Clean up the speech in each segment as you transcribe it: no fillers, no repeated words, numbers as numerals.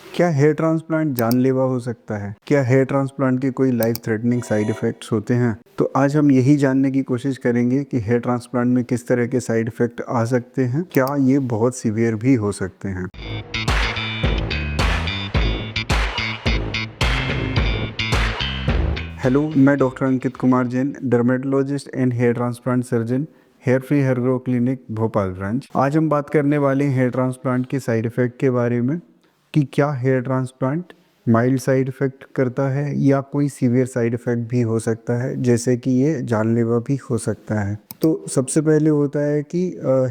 क्या hair transplant जानलेवा हो सकता है? क्या हेयर ट्रांसप्लांट के कोई लाइफ थ्रेटनिंग साइड इफ़ेक्ट्स होते हैं? तो आज हम यही जानने की कोशिश करेंगे कि हेयर ट्रांसप्लांट में किस तरह के साइड इफ़ेक्ट आ सकते हैं, क्या ये बहुत सीवियर भी हो सकते हैं। हेलो, मैं doctor Ankit Kumar Jain, dermatologist and hair transplant surgeon, hair free hair grow clinic Bhopal branch. आज हम बात करने वाले हैं हेयर ट्रांसप्लांट के साइड इफ़ेक्ट के बारे में कि क्या hair transplant mild side effect करता है या कोई सीवियर साइड इफ़ेक्ट भी हो सकता है, जैसे कि ये जानलेवा भी हो सकता है। तो सबसे पहले होता है कि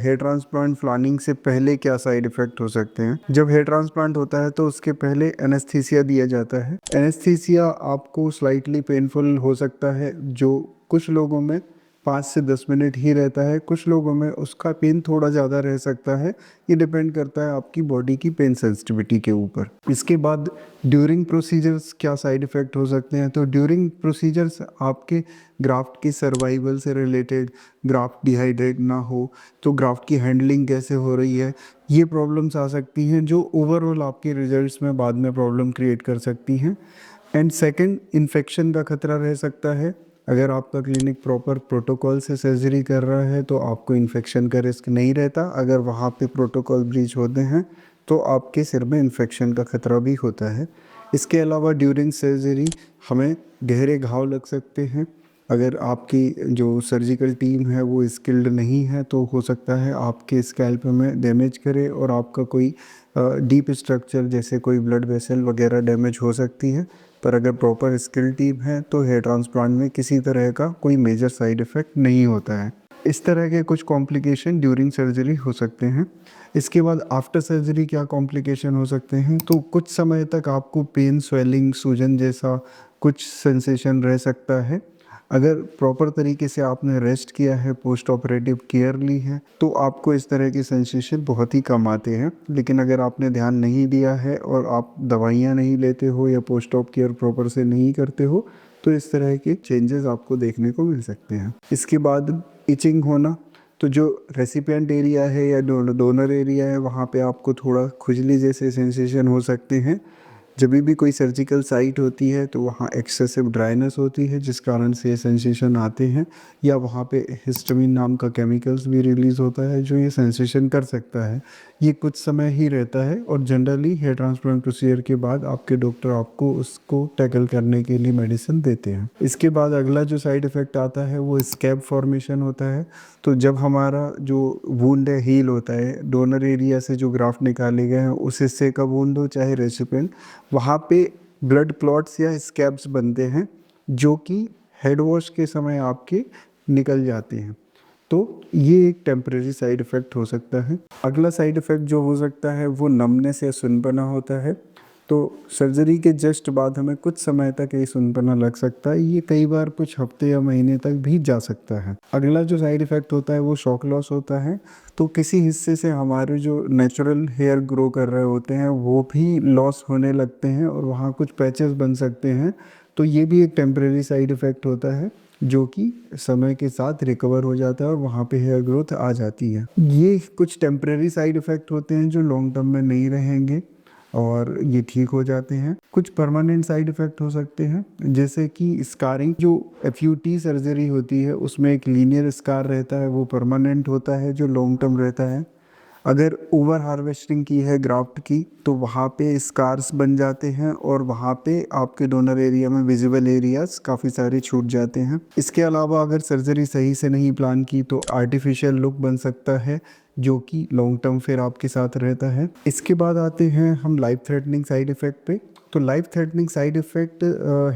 हेयर ट्रांसप्लांट प्लानिंग से पहले क्या साइड इफ़ेक्ट हो सकते हैं। जब हेयर ट्रांसप्लांट होता है तो उसके पहले एनेस्थीसिया दिया जाता है। एनेस्थीसिया आपको स्लाइटली पेनफुल हो सकता है, जो कुछ लोगों में 5 से 10 मिनट ही रहता है, कुछ लोगों में उसका पेन थोड़ा ज़्यादा रह सकता है। ये डिपेंड करता है आपकी बॉडी की पेन सेंसिटिविटी के ऊपर। इसके बाद ड्यूरिंग प्रोसीजर्स क्या साइड इफ़ेक्ट हो सकते हैं, तो ड्यूरिंग प्रोसीजर्स आपके ग्राफ्ट की सर्वाइवल से रिलेटेड, ग्राफ्ट डिहाइड्रेट ना हो तो ग्राफ्ट की हैंडलिंग कैसे हो रही है, ये प्रॉब्लम्स आ सकती हैं जो ओवरऑल आपके रिजल्ट्स में बाद में प्रॉब्लम क्रिएट कर सकती हैं। एंड सेकंड, इन्फेक्शन का खतरा रह सकता है। अगर आपका क्लिनिक प्रॉपर प्रोटोकॉल से सर्जरी कर रहा है तो आपको इन्फेक्शन का रिस्क नहीं रहता। अगर वहाँ पे प्रोटोकॉल ब्रीच होते हैं तो आपके सिर में इन्फेक्शन का खतरा भी होता है। इसके अलावा ड्यूरिंग सर्जरी हमें गहरे घाव लग सकते हैं। अगर आपकी जो सर्जिकल टीम है वो स्किल्ड नहीं है तो हो सकता है आपके स्कैल्प में डैमेज करे और आपका कोई डीप स्ट्रक्चर जैसे कोई ब्लड वेसल वगैरह डैमेज हो सकती है। पर अगर प्रॉपर स्किल टीम है तो हेयर ट्रांसप्लांट में किसी तरह का कोई मेजर साइड इफ़ेक्ट नहीं होता है। इस तरह के कुछ कॉम्प्लिकेशन ड्यूरिंग सर्जरी हो सकते हैं। इसके बाद आफ्टर सर्जरी क्या कॉम्प्लिकेशन हो सकते हैं, तो कुछ समय तक आपको पेन, स्वेलिंग, सूजन जैसा कुछ सेंसेशन रह सकता है। अगर प्रॉपर तरीके से आपने रेस्ट किया है, पोस्ट ऑपरेटिव केयर ली है, तो आपको इस तरह के सेंसेशन बहुत ही कम आते हैं। लेकिन अगर आपने ध्यान नहीं दिया है और आप दवाइयाँ नहीं लेते हो या पोस्ट ऑप केयर प्रॉपर से नहीं करते हो तो इस तरह के चेंजेस आपको देखने को मिल सकते हैं। इसके बाद इचिंग होना, तो जो रेसिपिएंट एरिया है या डोनर एरिया है वहाँ पे आपको थोड़ा खुजली जैसे सेंसेशन हो सकते हैं। जब भी कोई सर्जिकल साइट होती है तो वहाँ एक्सेसिव ड्राइनेस होती है जिस कारण से ये सेंसेशन आते हैं, या वहाँ पे हिस्टामिन नाम का केमिकल्स भी रिलीज़ होता है जो ये सेंसेशन कर सकता है। ये कुछ समय ही रहता है और जनरली हेयर ट्रांसप्लांट प्रोसीजर के बाद आपके डॉक्टर आपको उसको टैकल करने के लिए मेडिसिन देते हैं। इसके बाद अगला जो साइड इफ़ेक्ट आता है वो स्कैब फॉर्मेशन होता है। तो जब हमारा जो वुंड है हील होता है, डोनर एरिया से जो ग्राफ्ट निकाले गए हैं उस हिस्से का वुंड हो चाहे रेसिपिएंट, वहाँ पे ब्लड क्लॉट्स या स्कैब्स बनते हैं जो कि हेड वॉश के समय आपके निकल जाते हैं। तो ये एक टेम्परेरी साइड इफ़ेक्ट हो सकता है। अगला साइड इफ़ेक्ट जो हो सकता है वो नमनेस या सुनपना होता है। तो सर्जरी के जस्ट बाद हमें कुछ समय तक ये सुनपना लग सकता है, ये कई बार कुछ हफ्ते या महीने तक भी जा सकता है। अगला जो साइड इफ़ेक्ट होता है वो शॉक लॉस होता है। तो किसी हिस्से से हमारे जो नेचुरल हेयर ग्रो कर रहे होते हैं वो भी लॉस होने लगते हैं और वहाँ कुछ पैचेस बन सकते हैं। तो ये भी एक टेम्परेरी साइड इफ़ेक्ट होता है जो कि समय के साथ रिकवर हो जाता है और वहाँ पे हेयर ग्रोथ आ जाती है। ये कुछ टेम्परेरी साइड इफ़ेक्ट होते हैं जो लॉन्ग टर्म में नहीं रहेंगे और ये ठीक हो जाते हैं। कुछ परमानेंट साइड इफ़ेक्ट हो सकते हैं जैसे कि स्कारिंग, जो एफयूटी सर्जरी होती है उसमें एक लीनियर स्कार रहता है, वो परमानेंट होता है जो लॉन्ग टर्म रहता है। अगर ओवर हार्वेस्टिंग की है ग्राफ्ट की तो वहाँ पे स्कार्स बन जाते हैं और वहाँ पे आपके डोनर एरिया में विजिबल एरियाज काफ़ी सारे छूट जाते हैं। इसके अलावा अगर सर्जरी सही से नहीं प्लान की तो आर्टिफिशियल लुक बन सकता है जो कि लॉन्ग टर्म फिर आपके साथ रहता है। इसके बाद आते हैं हम लाइफ थ्रेटनिंग साइड इफ़ेक्ट पे। तो life threatening side effect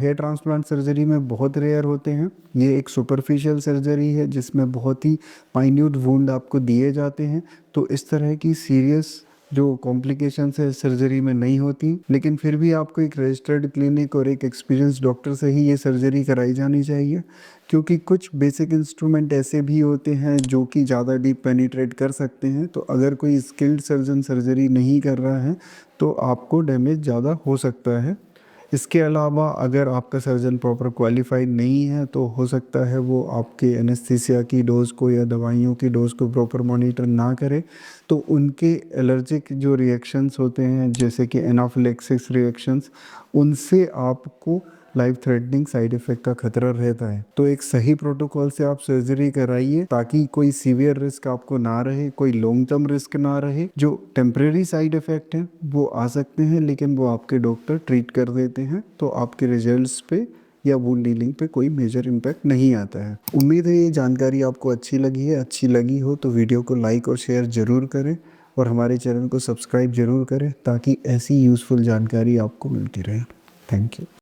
hair transplant surgery में बहुत रेयर होते हैं। ये एक सुपरफिशियल सर्जरी है जिसमें बहुत ही माइन्यूट वुंड आपको दिए जाते हैं। तो इस तरह की सीरियस जो कॉम्प्लिकेशंस है सर्जरी में नहीं होती, लेकिन फिर भी आपको एक रजिस्टर्ड क्लिनिक और एक एक्सपीरियंस डॉक्टर से ही ये सर्जरी कराई जानी चाहिए, क्योंकि कुछ बेसिक इंस्ट्रूमेंट ऐसे भी होते हैं जो कि ज़्यादा डीप पेनिट्रेट कर सकते हैं। तो अगर कोई स्किल्ड सर्जन सर्जरी नहीं कर रहा है तो आपको डैमेज ज़्यादा हो सकता है। इसके अलावा अगर आपका सर्जन प्रॉपर क्वालिफाइड नहीं है तो हो सकता है वो आपके एनेस्थीसिया की डोज को या दवाइयों की डोज को प्रॉपर मॉनिटर ना करे, तो उनके एलर्जिक जो रिएक्शंस होते हैं जैसे कि एनाफिलेक्सिस रिएक्शंस, उनसे आपको लाइफ थ्रेटनिंग साइड इफ़ेक्ट का खतरा रहता है। तो एक सही प्रोटोकॉल से आप सर्जरी कराइए ताकि कोई सीवियर रिस्क आपको ना रहे, कोई लॉन्ग टर्म रिस्क ना रहे। जो टेम्परेरी साइड इफ़ेक्ट हैं वो आ सकते हैं लेकिन वो आपके डॉक्टर ट्रीट कर देते हैं, तो आपके रिजल्ट्स पे या वुंड हीलिंग पे कोई मेजर इम्पैक्ट नहीं आता है। उम्मीद है ये जानकारी आपको अच्छी लगी है। अच्छी लगी हो तो वीडियो को लाइक और शेयर ज़रूर करें और हमारे चैनल को सब्सक्राइब ज़रूर करें ताकि ऐसी यूज़फुल जानकारी आपको मिलती रहे। Thank you.